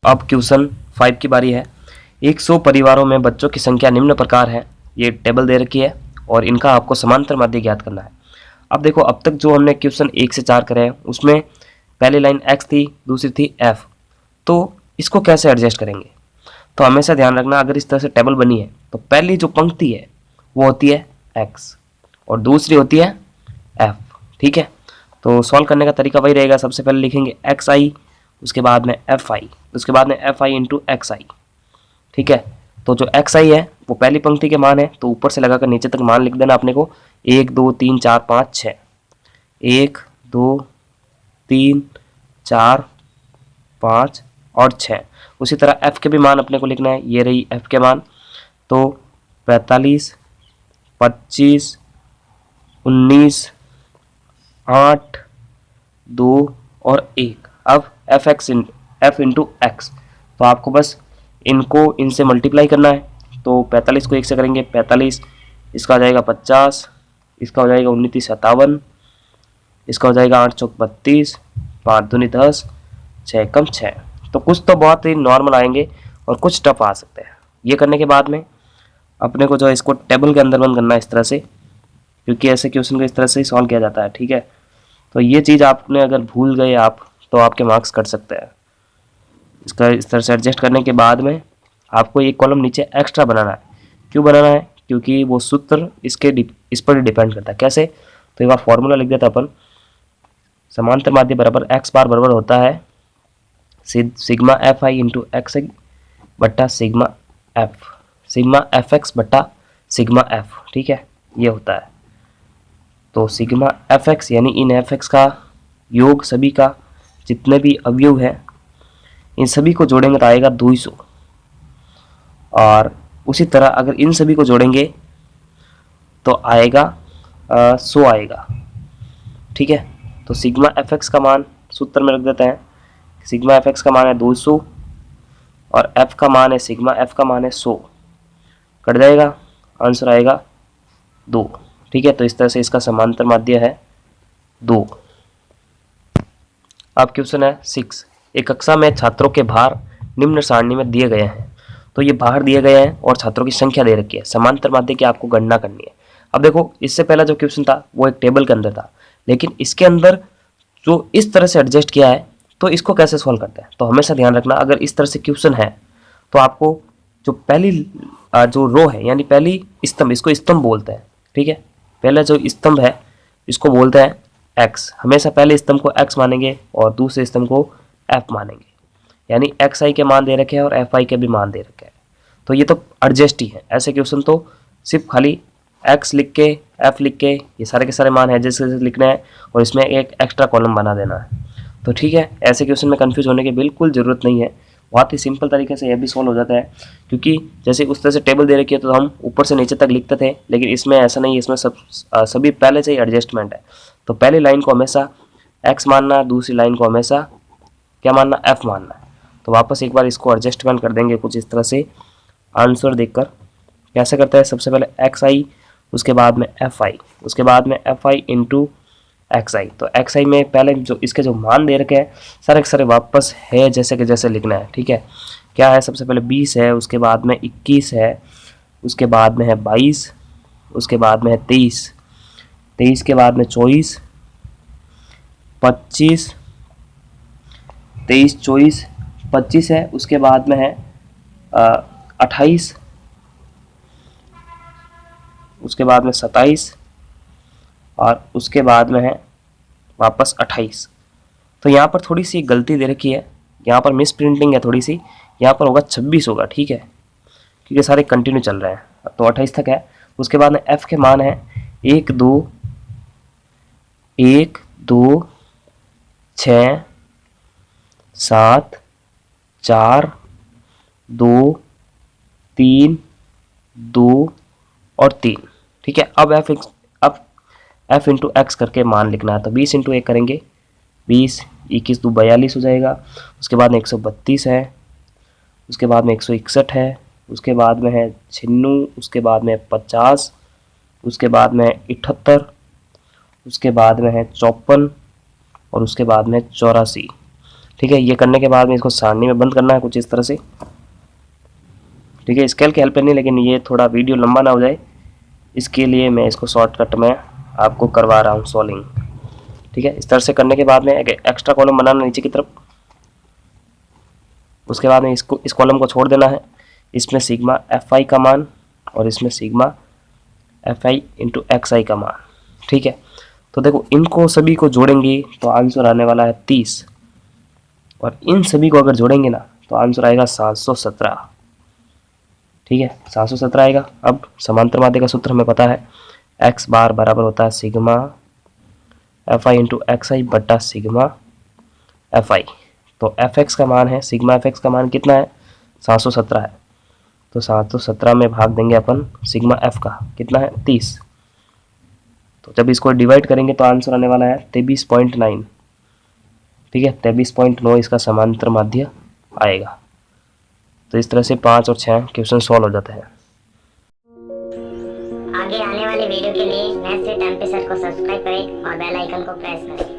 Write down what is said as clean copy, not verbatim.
अब क्वेश्चन 5 की बारी है। 100 परिवारों में बच्चों की संख्या निम्न प्रकार है। ये टेबल दे रखी है और इनका आपको समांतर माध्य ज्ञात करना है। अब देखो, अब तक जो हमने क्वेश्चन 1 से 4 करे हैं उसमें पहली लाइन x थी, दूसरी थी f, तो इसको कैसे एडजस्ट करेंगे? तो हमेशा ध्यान रखना, अगर इस तरह से टेबल बनी है तो पहली जो पंक्ति है वो होती है x और दूसरी होती है f। ठीक है, तो सॉल्व करने का तरीका वही रहेगा। सबसे पहले लिखेंगे xi, उसके बाद में fi, उसके बाद में fi इंटू xi। ठीक है, तो जो xi है वो पहली पंक्ति के मान है, तो ऊपर से लगाकर नीचे तक मान लिख देना अपने को 1 2 3 4 5 6, 1 2 3 4 5 और 6। उसी तरह f के भी मान अपने को लिखना है, ये रही f के मान, तो 45 25 19 8 2 और 1। अब f इंटू x, तो आपको बस इनको इनसे मल्टीप्लाई करना है। तो 45 को 1 से करेंगे 45, इसका हो जाएगा 50, इसका हो जाएगा 19 57, इसका हो जाएगा 8 चौक 32, 5 दूनी 10, 6 कम 6। तो कुछ तो बहुत ही नॉर्मल आएंगे और कुछ टफ आ सकते हैं। ये करने के बाद में अपने को जो है इसको टेबल के अंदर बंद करना है इस तरह से, क्योंकि ऐसे क्वेश्चन को इस तरह से ही सॉल्व किया जाता है। ठीक है, तो ये चीज़ आपने अगर भूल गए आप तो आपके मार्क्स कट सकते हैं। इसका इस तरह से एडजस्ट करने के बाद में आपको एक कॉलम नीचे एक्स्ट्रा बनाना है। क्यों बनाना है? क्योंकि वो सूत्र इस पर डिपेंड करता है। कैसे? तो एक बार फॉर्मूला लिख देता अपन, समांतर माध्य बराबर एक्स बार बराबर होता है sigma F I into x बट्टा सिग्मा एफ एक्स बट्टा सिग्मा एफ। ठीक है, ये होता है। तो सिग्मा एफ एक्स यानी इन एफ एक्स का योग, सभी का जितने भी अवयव है इन सभी को जोड़ेंगे तो आएगा 200, और उसी तरह अगर इन सभी को जोड़ेंगे तो आएगा 100 आएगा। ठीक है, तो सिग्मा एफ एक्स का मान सूत्र में रख देते हैं। सिग्मा एफ एक्स का मान है 200 और एफ का मान है सिग्मा एफ का मान है 100, कट जाएगा, आंसर आएगा 2। ठीक है, तो इस तरह से इसका समांतर माध्य है 2। अब क्वेश्चन है 6। एक कक्षा में छात्रों के भार निम्न सारणी में दिए गए हैं। तो ये भार दिए गए हैं और छात्रों की संख्या दे रखी है। समांतर माध्य की आपको गणना करनी है। अब देखो, इससे पहला जो क्वेश्चन था वो एक टेबल के अंदर था, लेकिन इसके अंदर जो इस तरह से एडजस्ट किया है, तो इसको कैसे सॉल्व करते हैं? तो हमेशा ध्यान रखना, अगर इस तरह से क्वेश्चन है तो आपको जो पहली जो रो है यानी पहली स्तंभ, इसको स्तंभ बोलते हैं। ठीक है, पहला जो स्तंभ है इसको बोलते हैं x। हमेशा पहले स्तंभ को x मानेंगे और दूसरे स्तंभ को f मानेंगे, यानी xi के मान दे रखे हैं और fi के भी मान दे रखे हैं। तो ये तो एडजस्ट ही है। ऐसे क्वेश्चन तो सिर्फ खाली x लिख के f लिख के ये सारे के सारे मान है जैसे लिखना है और इसमें एक एक्स्ट्रा कॉलम बना देना है। तो ठीक है, ऐसे क्वेश्चन में कंफ्यूज होने की बिल्कुल ज़रूरत नहीं है। बहुत ही सिंपल तरीके से यह भी सॉल्व हो जाता है, क्योंकि जैसे उस तरह से टेबल दे रखी है तो हम ऊपर से नीचे तक लिखते थे, लेकिन इसमें ऐसा नहीं है। इसमें सभी पहले से ही एडजस्टमेंट है। तो पहली लाइन को हमेशा x मानना, दूसरी लाइन को हमेशा क्या मानना, f मानना है। तो वापस एक बार इसको एडजस्टमेंट कर देंगे कुछ इस तरह से आंसर देखकर। कैसे करते हैं? सबसे पहले xi, उसके बाद में fi, उसके बाद में fi इंटू xi। तो xi में पहले जो इसके जो मान दे रखे हैं सारे के सारे वापस है जैसे कि जैसे लिखना है। ठीक है, क्या है? सबसे पहले 20 है, उसके बाद में 21 है, उसके बाद में है 22, उसके बाद में है 23, 23 के बाद में 24, 25, 23 24 25 है, उसके बाद में है 28, उसके बाद में 27 और उसके बाद में है वापस 28। तो यहाँ पर थोड़ी सी गलती दे रखी है, यहाँ पर मिस प्रिंटिंग है थोड़ी सी, यहाँ पर होगा 26 होगा। ठीक है, क्योंकि सारे कंटिन्यू चल रहे हैं। तो 28 तक है। उसके बाद में f के मान है 1 2 1 2 6 7 4 2 3 2 और 3। ठीक है, अब f इंटू एक्स करके मान लिखना है। तो 20 इंटू 1 करेंगे, 20 21 2 42 हो जाएगा। उसके बाद में 132 है, उसके बाद में 161 है, उसके बाद में है 96, उसके बाद में 50, उसके बाद में 78, उसके बाद में है 54 और उसके बाद में 84। ठीक है, ये करने के बाद में इसको सारणी में बंद करना है कुछ इस तरह से। ठीक है, स्केल की हेल्प नहीं, लेकिन ये थोड़ा वीडियो लंबा ना हो जाए इसके लिए मैं इसको शॉर्टकट में आपको करवा रहा हूँ सॉल्विंग। ठीक है, इस तरह से करने के बाद में एक एक्स्ट्रा कॉलम बनाना नीचे की तरफ। उसके बाद में इसको इस कॉलम को छोड़ देना है, इसमें सिग्मा fi का मान और इसमें सिग्मा fi इंटू xi का मान। ठीक है, तो देखो इनको सभी को जोड़ेंगे तो आंसर आने वाला है 30, और इन सभी को अगर जोड़ेंगे ना तो आंसर आएगा 717। ठीक है, 717 आएगा। अब समांतर माध्य का सूत्र हमें पता है, x बार बराबर होता है सिग्मा fi इंटू xi बट्टा सिग्मा fi। तो fx का मान है, सिग्मा fx का मान कितना है, 717 है। तो 717 में भाग देंगे अपन सिग्मा f का, कितना है 30। तो जब इसको डिवाइड करेंगे तो आंसर आने वाला है 23.9। ठीक है, 23.9 इसका समांतर माध्य आएगा। तो इस तरह से 5 और 6 क्वेश्चन सॉल्व हो जाते हैं। आगे आने वाली वीडियो के लिए मैथ्स विद एमपी सर को सब्सक्राइब करें और बेल आइकन को प्रेस करें।